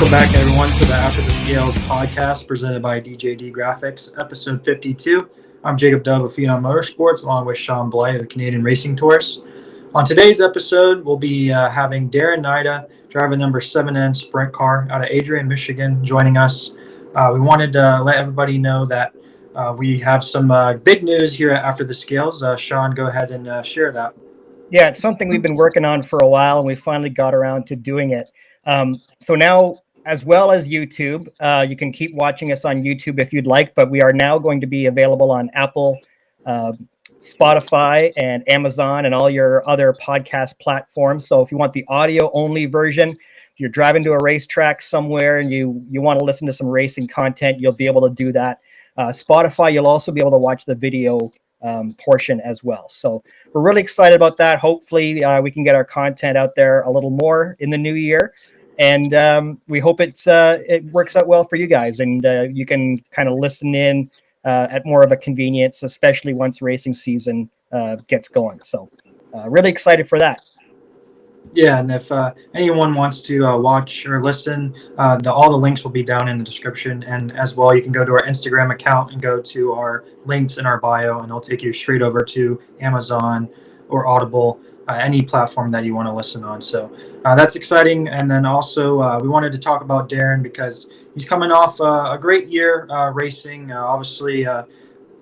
Welcome back, everyone, to the After the Scales podcast presented by DJD Graphics, episode 52. I'm Jacob Dove of Phenom Motorsports, along with Shaun Blight of Canadian Racing Tours. On today's episode, we'll be having DARIN NAIDA, driver number 7N sprint car out of Adrian, Michigan, joining us. We wanted to let everybody know that we have some big news here at After the Scales. Shaun, go ahead and share that. Yeah, it's something we've been working on for a while, and we finally got around to doing it. So now, as well as YouTube, you can keep watching us on YouTube if you'd like, but we are now going to be available on Apple, Spotify, and Amazon, and all your other podcast platforms. So if you want the audio-only version, if you're driving to a racetrack somewhere and you want to listen to some racing content, you'll be able to do that. Spotify, you'll also be able to watch the video portion as well. So we're really excited about that. Hopefully we can get our content out there a little more in the new year. And we hope it works out well for you guys, and you can kind of listen in at more of a convenience, especially once racing season gets going. So really excited for that. Yeah, and if anyone wants to watch or listen, all the links will be down in the description. And as well, you can go to our Instagram account and go to our links in our bio, and it'll take you straight over to Amazon or Audible, any platform that you want to listen on. So that's exciting. And then also we wanted to talk about DARIN because he's coming off a great year racing. Obviously,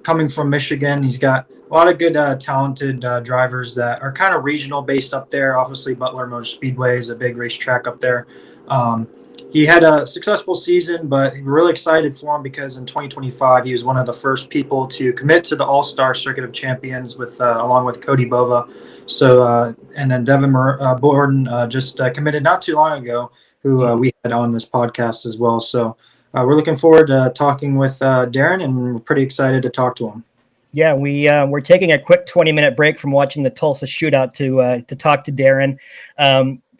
coming from Michigan, he's got a lot of good, talented drivers that are kind of regional based up there. Obviously, Butler Motor Speedway is a big racetrack up there. He had a successful season, but we're really excited for him because in 2025, he was one of the first people to commit to the All-Star Circuit of Champions with along with Cody Bova. So, and then Devin Borden just committed not too long ago, who we had on this podcast as well. So we're looking forward to talking with DARIN, and we're pretty excited to talk to him. Yeah, we're taking a quick 20-minute break from watching the Tulsa shootout to talk to DARIN.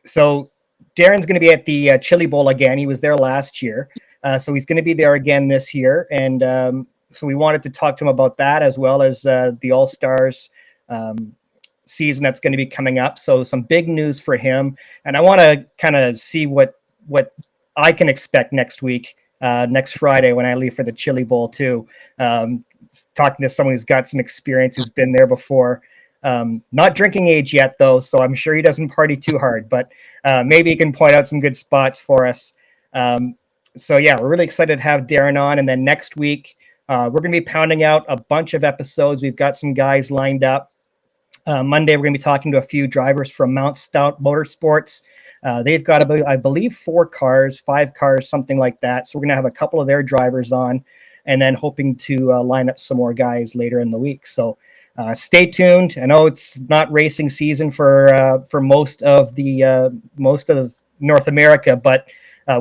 So DARIN's going to be at the Chili Bowl again. He was there last year, so he's going to be there again this year. And so we wanted to talk to him about that, as well as the All-Stars season that's going to be coming up. So some big news for him. And I want to kind of see what I can expect next week, next Friday when I leave for the Chili Bowl too. Talking to someone who's got some experience, who's been there before. Not drinking age yet, though, so I'm sure he doesn't party too hard, but maybe he can point out some good spots for us. So yeah, we're really excited to have DARIN on. And then next week, we're going to be pounding out a bunch of episodes. We've got some guys lined up. Monday, we're going to be talking to a few drivers from Mount Stout Motorsports. They've got about, I believe, 5 cars, something like that. So we're going to have a couple of their drivers on, and then hoping to line up some more guys later in the week. So stay tuned. I know it's not racing season for most of North America, but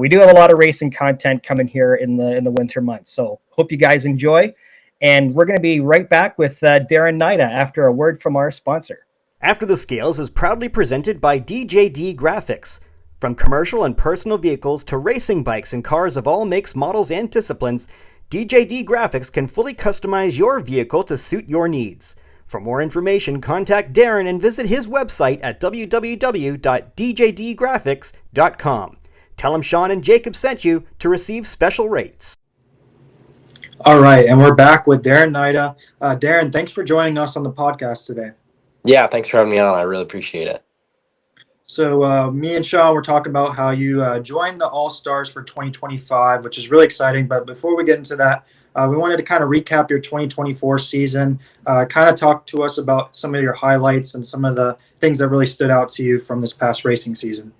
we do have a lot of racing content coming here in the winter months. So hope you guys enjoy. And we're going to be right back with DARIN NAIDA after a word from our sponsor. After the Scales is proudly presented by DJD Graphics. From commercial and personal vehicles to racing bikes and cars of all makes, models, and disciplines, DJD Graphics can fully customize your vehicle to suit your needs. For more information, contact DARIN and visit his website at www.djdgraphics.com. Tell him Shaun and Jacob sent you to receive special rates. All right, and we're back with DARIN NAIDA. DARIN, thanks for joining us on the podcast today. Yeah, thanks for having me on. I really appreciate it. So me and Shaun were talking about how you joined the All-Stars for 2025, which is really exciting. But before we get into that, we wanted to kind of recap your 2024 season, kind of talk to us about some of your highlights and some of the things that really stood out to you from this past racing season.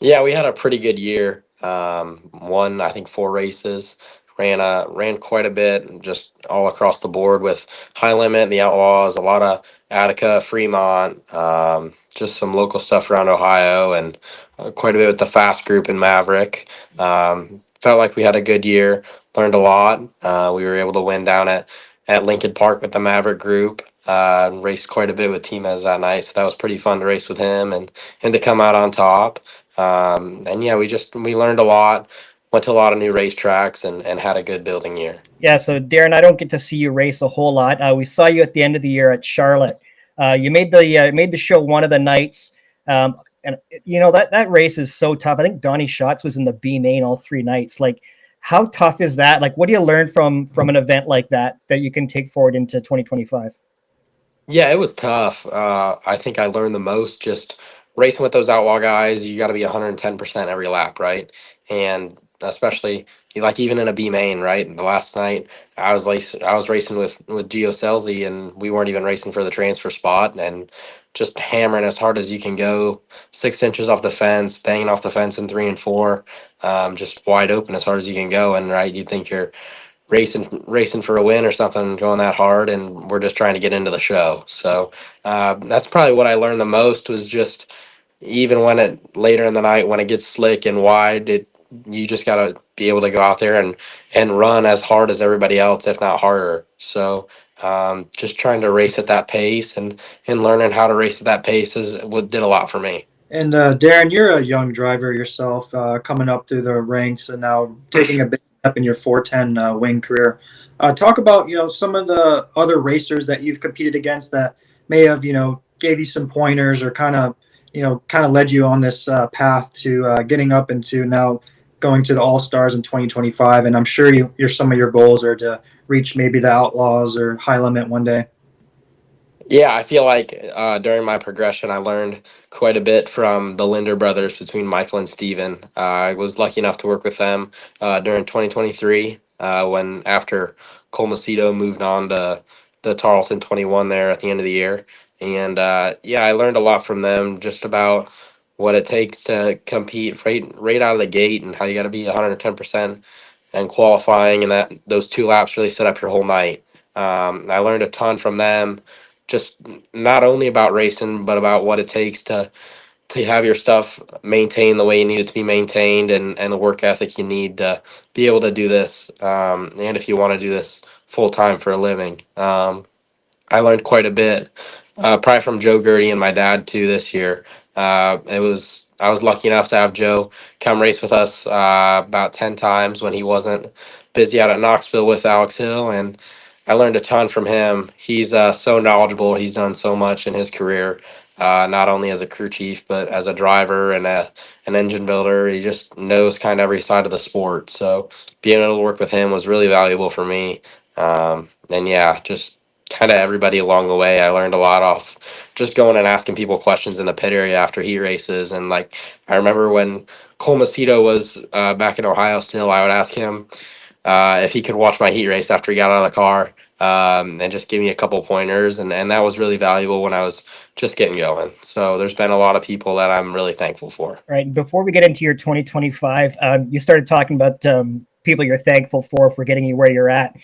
Yeah, we had a pretty good year. Won, I think, 4 races. Ran quite a bit, just all across the board with High Limit, the Outlaws, a lot of Attica, Fremont, just some local stuff around Ohio, and quite a bit with the Fast Group and Maverick. Felt like we had a good year, learned a lot. We were able to win down at Lincoln Park with the Maverick Group. Raced quite a bit with T-Mez that night, so that was pretty fun to race with him and to come out on top. And yeah, we learned a lot. Went to a lot of new racetracks and had a good building year. Yeah, so DARIN, I don't get to see you race a whole lot. We saw you at the end of the year at Charlotte. You made the show one of the nights. And you know that race is so tough. I think Donnie Schatz was in the B main all 3 nights. Like, how tough is that? Like, what do you learn from an event like that you can take forward into 2025? Yeah, it was tough. I think I learned the most just racing with those outlaw guys. You got to be 110% every lap, right? And especially like even in a B main, right? The last night I was racing with Gio Selzy, and we weren't even racing for the transfer spot, and just hammering as hard as you can go, 6 inches off the fence, banging off the fence in 3 and 4, just wide open as hard as you can go. And right, you think you're racing for a win or something, going that hard, and we're just trying to get into the show. So that's probably what I learned the most, was just even when it later in the night when it gets slick and wide, you just got to be able to go out there and run as hard as everybody else, if not harder. So just trying to race at that pace and learning how to race at that pace is what did a lot for me. And Darren, you're a young driver yourself, coming up through the ranks and now taking a big step in your 410 wing career. Talk about some of the other racers that you've competed against that may have gave you some pointers or kind of led you on this path to getting up into now going to the All Stars in 2025. And I'm sure some of your goals are to reach maybe the Outlaws or High Limit one day. Yeah, I feel like during my progression, I learned quite a bit from the Linder brothers, between Michael and Steven. I was lucky enough to work with them during 2023 when after Cole Macedo moved on to the Tarleton 21 there at the end of the year. And yeah, I learned a lot from them just about what it takes to compete right out of the gate, and how you got to be 110% and qualifying, and that those 2 laps really set up your whole night. I learned a ton from them, just not only about racing, but about what it takes to have your stuff maintained the way you need it to be maintained, and the work ethic you need to be able to do this. And if you want to do this full time for a living, I learned quite a bit, probably from Joe Gertie and my dad too this year. I was lucky enough to have Joe come race with us about 10 times when he wasn't busy out at Knoxville with Alex Hill, and I learned a ton from him. He's so knowledgeable. He's done so much in his career, not only as a crew chief but as a driver and an engine builder. He just knows kind of every side of the sport. So being able to work with him was really valuable for me. And yeah, just kind of everybody along the way. I learned a lot off just going and asking people questions in the pit area after heat races. And like, I remember when Cole Macedo was back in Ohio still, I would ask him if he could watch my heat race after he got out of the car, and just give me a couple pointers. And that was really valuable when I was just getting going. So there's been a lot of people that I'm really thankful for. All right. Before we get into your 2025, you started talking about people you're thankful for getting you where you're at.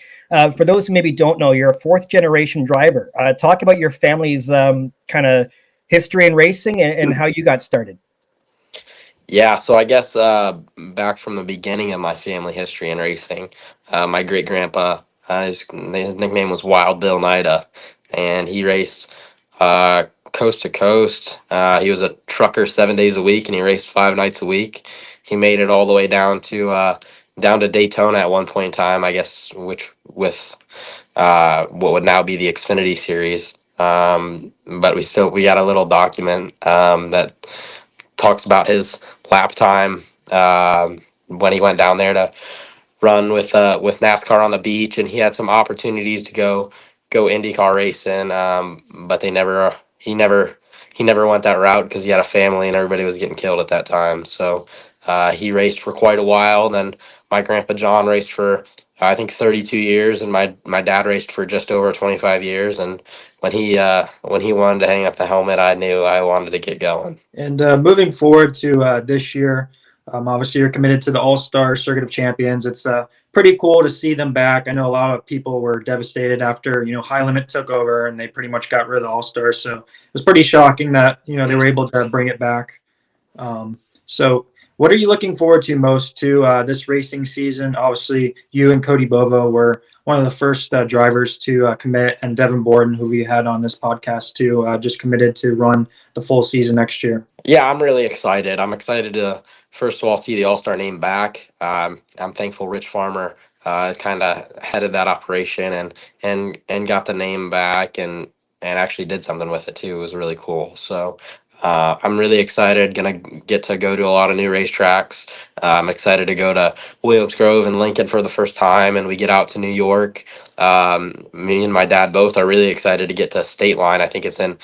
For those who maybe don't know, you're a 4th-generation driver. Talk about your family's kind of history in racing and how you got started. Yeah, so I guess back from the beginning of my family history in racing, my great grandpa, his nickname was Wild Bill Nida, and he raced coast to coast. He was a trucker 7 days a week, and he raced 5 nights a week. He made it all the way down to Daytona at one point in time, I guess, which with what would now be the Xfinity Series. But we got a little document that talks about his lap time when he went down there to run with NASCAR on the beach, and he had some opportunities to go IndyCar racing, but he never went that route because he had a family and everybody was getting killed at that time. So he raced for quite a while. Then my grandpa John raced for I think 32 years, and my dad raced for just over 25 years. And when he wanted to hang up the helmet, I knew I wanted to get going. And moving forward to this year, obviously you're committed to the All-Star Circuit of Champions. It's pretty cool to see them back. I know a lot of people were devastated after High Limit took over and they pretty much got rid of the All-Stars. So it was pretty shocking that they were able to bring it back. So what are you looking forward to most to this racing season? Obviously, you and Cody Bovo were one of the first drivers to commit, and Devin Borden, who we had on this podcast too, just committed to run the full season next year. Yeah, I'm really excited. I'm excited to first of all see the All-Star name back. I'm thankful Rich Farmer kind of headed that operation and got the name back and actually did something with it too. It was really cool. So I'm really excited. Gonna get to go to a lot of new racetracks. I'm excited to go to Williams Grove and Lincoln for the first time, and we get out to New York. Me and my dad both are really excited to get to State Line. I think it's in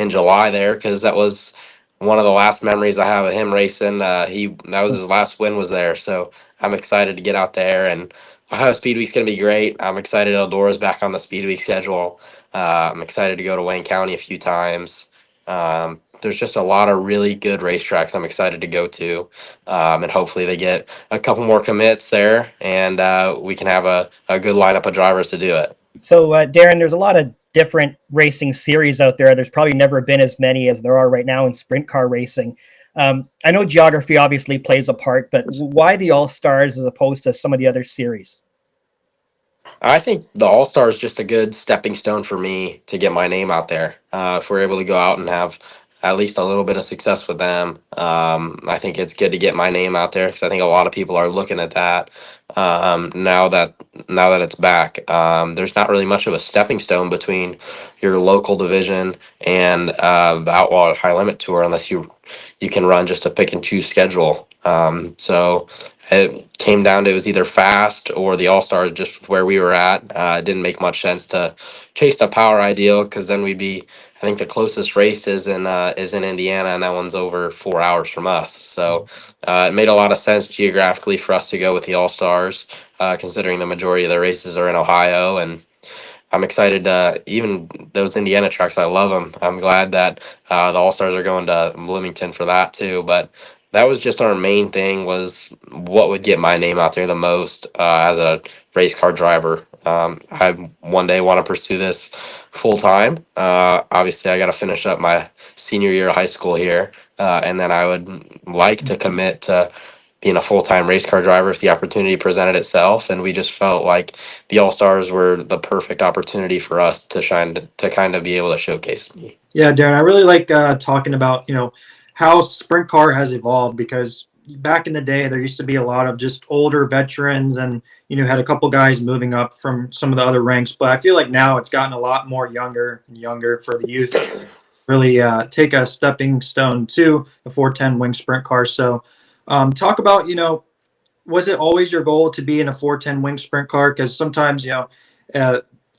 July there, because that was one of the last memories I have of him racing. That was his last win was there, so I'm excited to get out there. And Ohio Speed Week's gonna be great. I'm excited Eldora's back on the Speed Week schedule. I'm excited to go to Wayne County a few times. There's just a lot of really good racetracks I'm excited to go to, and hopefully they get a couple more commits there, and we can have a good lineup of drivers to do it. So, Darren, there's a lot of different racing series out there. There's probably never been as many as there are right now in sprint car racing. I know geography obviously plays a part, but why the All-Stars as opposed to some of the other series? I think the All Star is just a good stepping stone for me to get my name out there. If we're able to go out and have at least a little bit of success with them, I think it's good to get my name out there, because I think a lot of people are looking at that now that it's back. There's not really much of a stepping stone between your local division and the Outlaw High Limit Tour, unless you can run just a pick and choose schedule. So it came down to, it was either fast or the All Stars, just with where we were at. It didn't make much sense to chase the power ideal, because then we'd be, I think the closest race is in Indiana, and that one's over 4 hours from us. So it made a lot of sense geographically for us to go with the All Stars, considering the majority of the races are in Ohio. And I'm excited to, even those Indiana tracks, I love them. I'm glad that the All Stars are going to Bloomington for that too. But that was just our main thing, was what would get my name out there the most as a race car driver. I one day want to pursue this full time. Obviously, I got to finish up my senior year of high school here, and then I would like to commit to being a full-time race car driver if the opportunity presented itself. And we just felt like the All Stars were the perfect opportunity for us to shine, to kind of be able to showcase me. Yeah, Darren, I really like talking about, how sprint car has evolved, because back in the day, there used to be a lot of just older veterans, and, had a couple guys moving up from some of the other ranks. But I feel like now it's gotten a lot more younger and younger for the youth to really take a stepping stone to the 410 wing sprint car. So talk about, was it always your goal to be in a 410 wing sprint car? Because sometimes,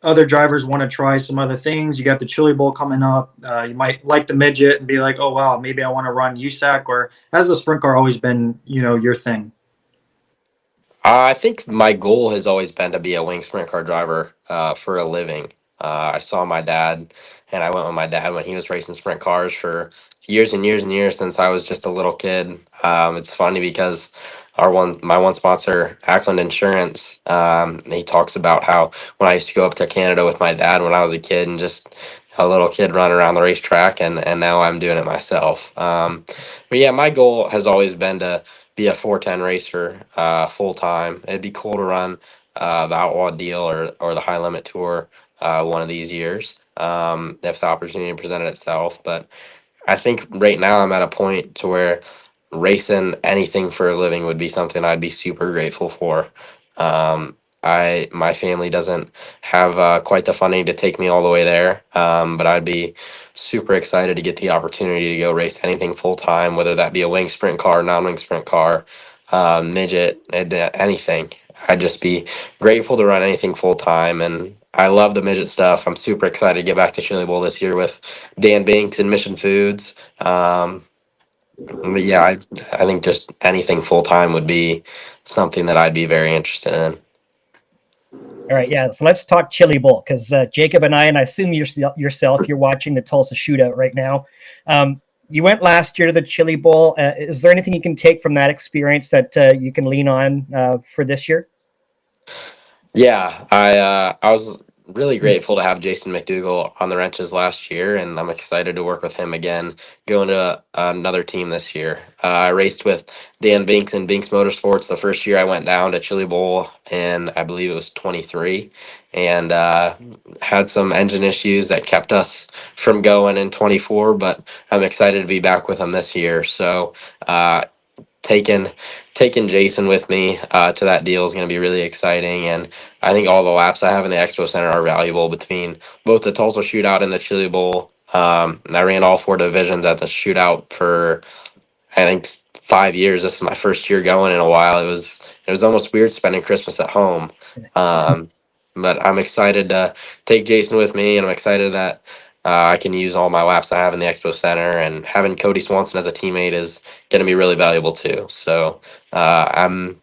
other drivers want to try some other things. You got the Chili Bowl coming up. You might like the midget and be like, oh, wow, maybe I want to run USAC. Or has the sprint car always been, your thing? I think my goal has always been to be a wing sprint car driver for a living. I saw my dad, and I went with my dad when he was racing sprint cars for years and years and years, since I was just a little kid. It's funny because my one sponsor, Ackland Insurance, he talks about how when I used to go up to Canada with my dad when I was a kid, and just a little kid running around the racetrack, and now I'm doing it myself. But yeah, my goal has always been to be a 410 racer full time. It'd be cool to run the Outlaw deal or the High Limit Tour one of these years, if the opportunity presented itself. But I think right now I'm at a point to where racing anything for a living would be something I'd be super grateful for. My family doesn't have quite the funding to take me all the way there, but I'd be super excited to get the opportunity to go race anything full time, whether that be a wing sprint car, non-wing sprint car, midget, anything. I'd just be grateful to run anything full time, and I love the midget stuff. I'm super excited to get back to Chili Bowl this year with Dan Binks and Mission Foods. But yeah, I think just anything full time would be something that I'd be very interested in. All right, yeah. So let's talk Chili Bowl, because Jacob and I assume yourself, you're watching the Tulsa Shootout right now. You went last year to the Chili Bowl. Is there anything you can take from that experience that you can lean on for this year? Yeah, I was really grateful to have Jason McDougall on the wrenches last year, and I'm excited to work with him again, going to another team this year. I raced with Dan Binks and Binks Motorsports the first year I went down to Chili Bowl, and I believe it was 23, and had some engine issues that kept us from going in 24, but I'm excited to be back with him this year. So taking Jason with me to that deal is going to be really exciting, and I think all the laps I have in the Expo Center are valuable between both the Tulsa Shootout and the Chili Bowl. And I ran all 4 divisions at the shootout for I think 5 years. This is my first year going in a while. It was almost weird spending Christmas at home. Um, but I'm excited to take Jason with me, and I'm excited that I can use all my laps I have in the Expo Center, and having Cody Swanson as a teammate is going to be really valuable too. So I'm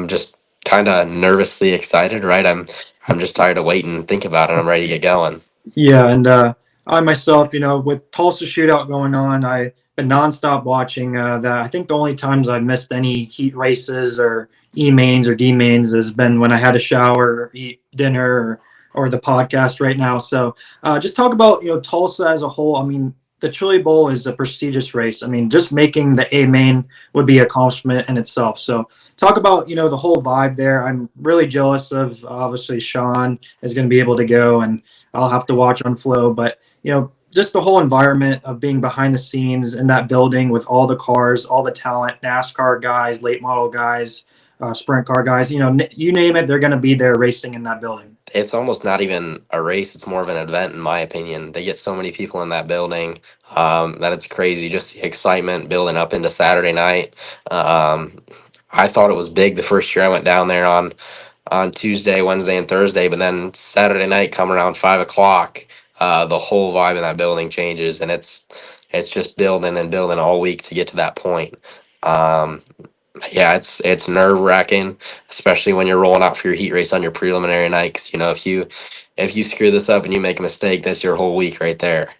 just kind of nervously excited, right? I'm just tired of waiting and think about it. I'm ready to get going. Yeah, and I myself, with Tulsa shootout going on, I've been nonstop watching that. I think the only times I've missed any heat races or E mains or D mains has been when I had a shower, or eat dinner, or the podcast right now. So just talk about Tulsa as a whole. I mean, the Chili Bowl is a prestigious race. I mean, just making the A main would be an accomplishment in itself. So talk about the whole vibe there. I'm really jealous of obviously Shaun is going to be able to go, and I'll have to watch on Flow. But just the whole environment of being behind the scenes in that building with all the cars, all the talent, NASCAR guys, late model guys, sprint car guys, you name it, they're going to be there racing in that building. It's almost not even a race. It's more of an event, in my opinion. They get so many people in that building that it's crazy. Just the excitement building up into Saturday night. I thought it was big the first year I went down there on Tuesday, Wednesday, and Thursday, but then Saturday night, come around 5 o'clock, the whole vibe in that building changes, and it's just building and building all week to get to that point. Um, yeah, it's nerve wracking, especially when you're rolling out for your heat race on your preliminary night. 'Cause, if you screw this up and you make a mistake, that's your whole week right there.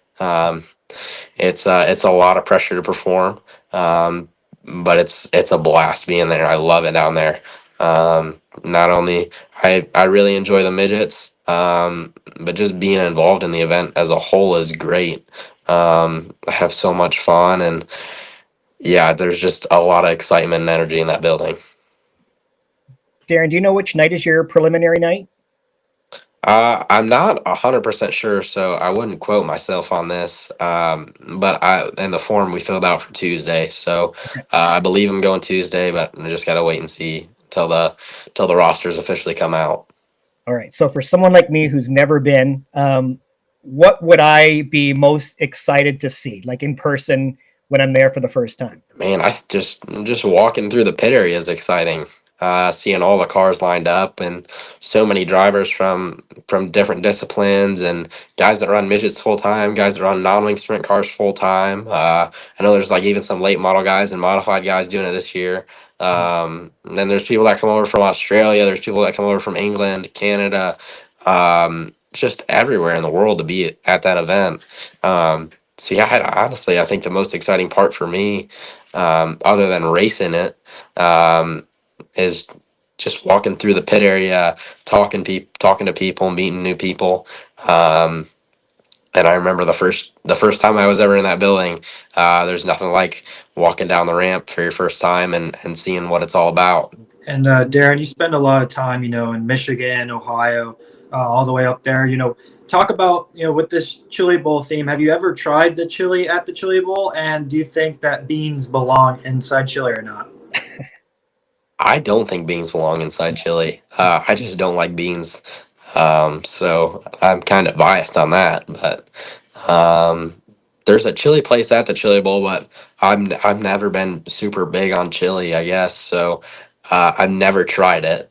It's a lot of pressure to perform, but it's a blast being there. I love it down there. Not only I really enjoy the midgets, but just being involved in the event as a whole is great. I have so much fun, and yeah, there's just a lot of excitement and energy in that building. Darren, do you know which night is your preliminary night? I'm not 100% sure, so I wouldn't quote myself on this. But in the form we filled out for Tuesday, so I believe I'm going Tuesday, but I just gotta wait and see till the rosters officially come out. All right. So for someone like me who's never been, what would I be most excited to see, like in person when I'm there for the first time? Man, I just walking through the pit area is exciting. Seeing all the cars lined up and so many drivers from different disciplines, and guys that run midgets full time, guys that run non-wing sprint cars full time. I know there's like even some late model guys and modified guys doing it this year. And then there's people that come over from Australia. There's people that come over from England, Canada, just everywhere in the world to be at that event. So yeah, honestly, I think the most exciting part for me, other than racing it, is just walking through the pit area, talking to people, meeting new people. And I remember the first time I was ever in that building. There's nothing like walking down the ramp for your first time and seeing what it's all about. And Darren, you spend a lot of time, in Michigan, Ohio, all the way up there. Talk about, with this Chili Bowl theme. Have you ever tried the chili at the Chili Bowl? And do you think that beans belong inside chili or not? I don't think beans belong inside chili. I just don't like beans. So I'm kind of biased on that. But there's a chili place at the Chili Bowl, but I've never been super big on chili, I guess. So I've never tried it.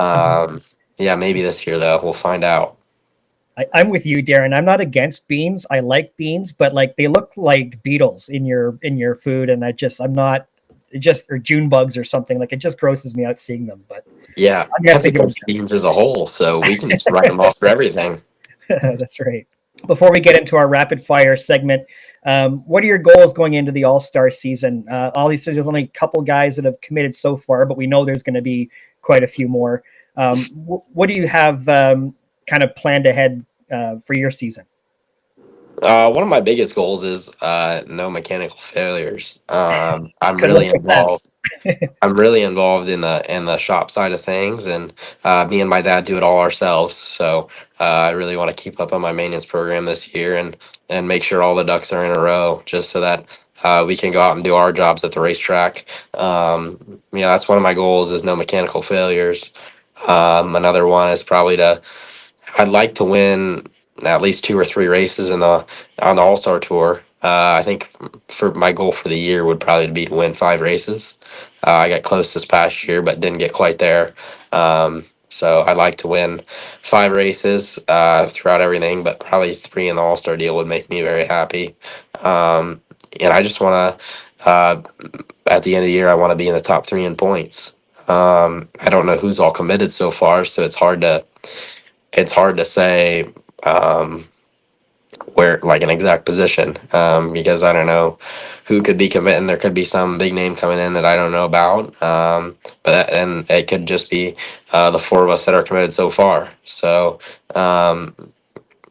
Yeah, maybe this year though. We'll find out. I'm with you, Darren. I'm not against beans. I like beans, but like they look like beetles in your food, and I'm not or June bugs or something. Like it just grosses me out seeing them. But Yeah, I think of beans as a whole, so we can just write them off for everything. That's right. Before we get into our rapid fire segment, what are your goals going into the All-Star season? Obviously, there's only a couple guys that have committed so far, but we know there's going to be quite a few more. What do you have kind of planned ahead for your season? One of my biggest goals is no mechanical failures. I'm really involved. I'm really involved in the shop side of things, and me and my dad do it all ourselves. So I really want to keep up on my maintenance program this year and make sure all the ducks are in a row, just so that we can go out and do our jobs at the racetrack. That's one of my goals is no mechanical failures. Another one is probably I'd like to win at least 2 or 3 races in the on the All Star Tour. I think for my goal for the year would probably be to win 5 races. I got close this past year, but didn't get quite there. So I'd like to win 5 races throughout everything, but probably 3 in the All Star deal would make me very happy. And I just want to, at the end of the year, I want to be in the top 3 in points. I don't know who's all committed so far, so it's hard to say where, like, an exact position, because I don't know who could be committing. There could be some big name coming in that I don't know about, and it could just be the 4 of us that are committed so far. So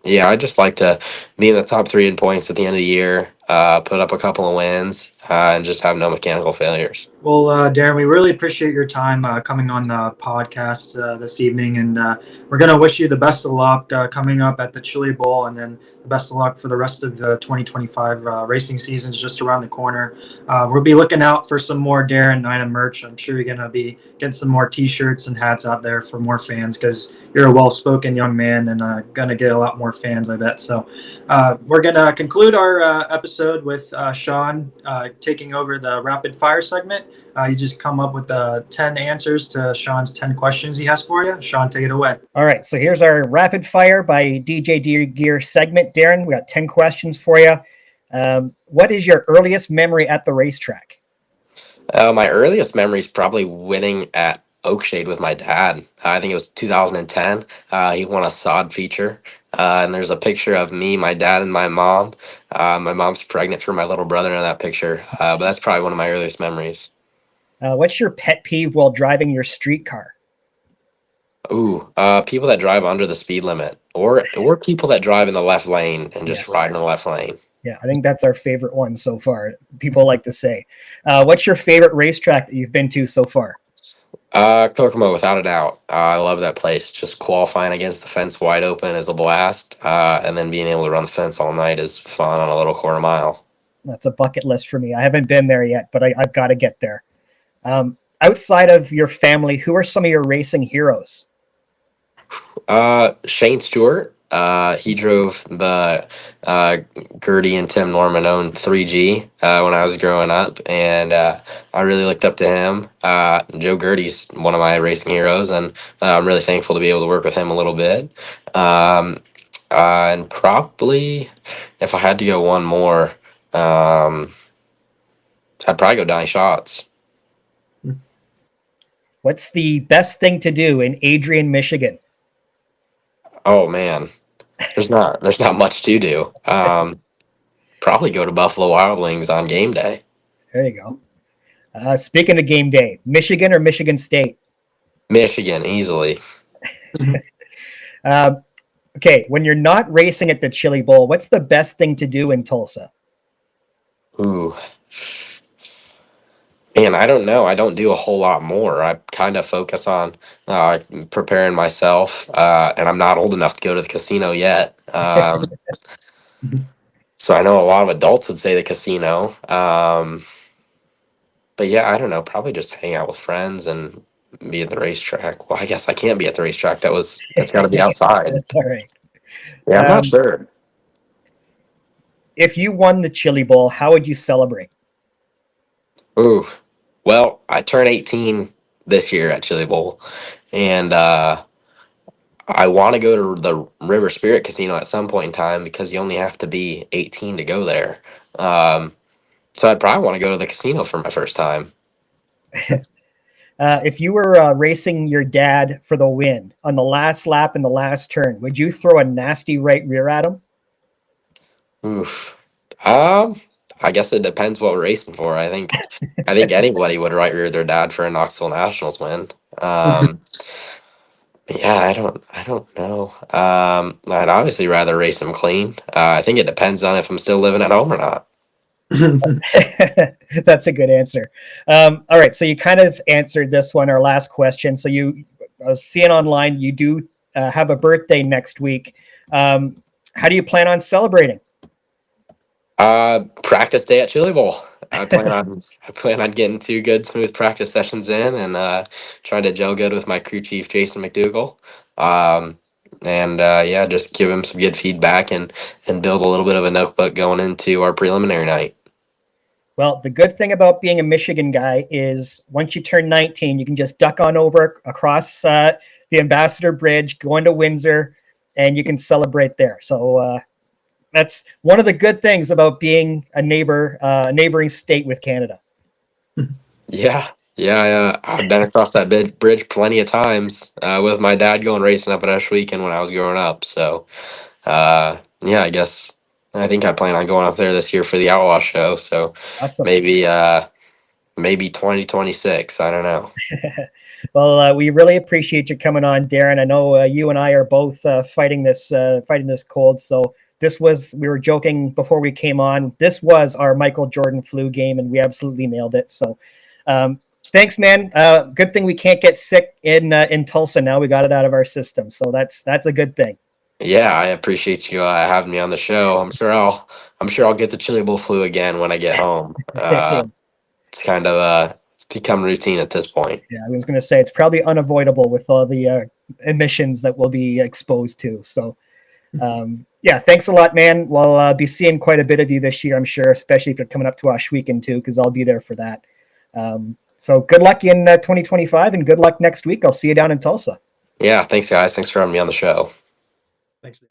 yeah, I'd just like to be in the top 3 in points at the end of the year, put up a couple of wins, and just have no mechanical failures. Well, Darren, we really appreciate your time coming on the podcast this evening, and we're going to wish you the best of luck coming up at the Chili Bowl, and then the best of luck for the rest of the 2025 racing seasons just around the corner. We'll be looking out for some more Darren NAIDA merch. I'm sure you're going to be getting some more T-shirts and hats out there for more fans, because you're a well-spoken young man and going to get a lot more fans, I bet. So we're going to conclude our episode with Shaun taking over the rapid fire segment. You just come up with 10 answers to Shaun's 10 questions he has for you. Shaun, take it away. All right, so here's our rapid fire by DJD Gear segment. Darren, we got 10 questions for you. What is your earliest memory at the racetrack? My earliest memory is probably winning at Oakshade with my dad. I think it was 2010. He won a sod feature. And there's a picture of me, my dad, and my mom. My mom's pregnant for my little brother in that picture. But that's probably one of my earliest memories. What's your pet peeve while driving your streetcar? Ooh, people that drive under the speed limit, or people that drive in the left lane and just Yes. ride in the left lane. Yeah, I think that's our favorite one so far. People like to say. What's your favorite racetrack that you've been to so far? Kokomo, without a doubt. I love that place. Just qualifying against the fence wide open is a blast, and then being able to run the fence all night is fun on a little quarter mile. That's a bucket list for me. I haven't been there yet, but I've got to get there. Outside of your family, who are some of your racing heroes? Shane Stewart. He drove the Gertie and Tim Norman owned 3G when I was growing up, and I really looked up to him. Joe Gertie's one of my racing heroes, and I'm really thankful to be able to work with him a little bit. And probably, if I had to go one more, I'd probably go Donnie Schatz. What's the best thing to do in Adrian, Michigan? Oh man, there's not much to do. Probably go to Buffalo Wild Wings on game day. There you go. Speaking of game day, Michigan or Michigan State? Michigan, easily. Okay, when you're not racing at the Chili Bowl, what's the best thing to do in Tulsa? Ooh. Man, I don't know. I don't do a whole lot more. I kind of focus on preparing myself, and I'm not old enough to go to the casino yet. So I know a lot of adults would say the casino. But yeah, I don't know. Probably just hang out with friends and be at the racetrack. Well, I guess I can't be at the racetrack. That's got to be outside. That's all right. Yeah, I'm not sure. If you won the Chili Bowl, how would you celebrate? Ooh, well, I turn 18 this year at Chili Bowl, and I want to go to the River Spirit Casino at some point in time because you only have to be 18 to go there. So I'd probably want to go to the casino for my first time. If you were racing your dad for the win on the last lap in the last turn, would you throw a nasty right rear at him? Oof. I guess it depends what we're racing for. I think anybody would right rear their dad for a Knoxville Nationals win. Yeah, I don't know. I'd obviously rather race him clean. I think it depends on if I'm still living at home or not. That's a good answer. All right, so you kind of answered this one, our last question. So I was seeing online, you do have a birthday next week. How do you plan on celebrating? Practice day at Chili Bowl. I plan on getting 2 good smooth practice sessions in and trying to gel good with my crew chief Jason McDougall. and yeah, just give him some good feedback and build a little bit of a notebook going into our preliminary night. Well, the good thing about being a Michigan guy is once you turn 19, you can just duck on over across the Ambassador Bridge, go into Windsor, and you can celebrate there. So that's one of the good things about being a neighboring state with Canada. Yeah, yeah, I've been across that bridge plenty of times with my dad going racing up in Ashweekend when I was growing up. So yeah, I think I plan on going up there this year for the Outlaw show. So Awesome. maybe 2026. I don't know. Well, we really appreciate you coming on, Darren. I know you and I are both fighting this cold. So we were joking before we came on. This was our Michael Jordan flu game, and we absolutely nailed it. So thanks, man. Good thing we can't get sick in Tulsa now. We got it out of our system. So that's a good thing. Yeah, I appreciate you having me on the show. I'm sure I'll get the chili bowl flu again when I get home. It's kind of it's become routine at this point. Yeah, I was going to say it's probably unavoidable with all the emissions that we'll be exposed to. So, yeah, thanks a lot, man. We'll be seeing quite a bit of you this year, I'm sure, especially if you're coming up to Ashweekend too, because I'll be there for that. So good luck in 2025 and good luck next week. I'll see you down in Tulsa. Yeah, thanks, guys. Thanks for having me on the show. Thanks.